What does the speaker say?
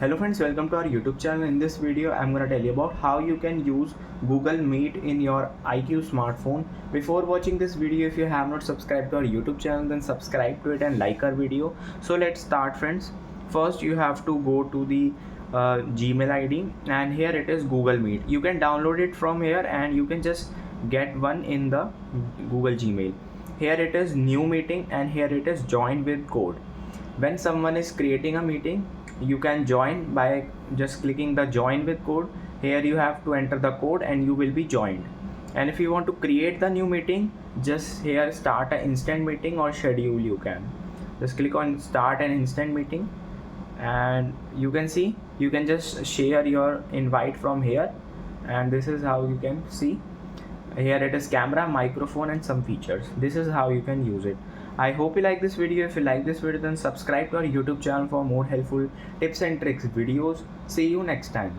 Hello friends, welcome to our YouTube channel. In this video I'm going to tell you about how you can use Google Meet in your IQOO smartphone. Before watching this video, if you have not subscribed to our YouTube channel, then subscribe to it and like our video. So let's start friends. First you have to go to the Gmail ID, and here it is Google Meet. You can download it from here and you can just get one in the Google Gmail. Here it is new meeting and here it is join with code. When someone is creating a meeting, you can join by just clicking the join with code. Here you have to enter the code and you will be joined. And if you want to create the new meeting, just here start an instant meeting or schedule. You can just click on start an instant meeting and you can see you can just share your invite from here, and this is how you can see. Here it is camera, microphone and some features. This is how you can use it. I hope you like this video. If you like this video, then subscribe to our YouTube channel for more helpful tips and tricks videos. See you next time.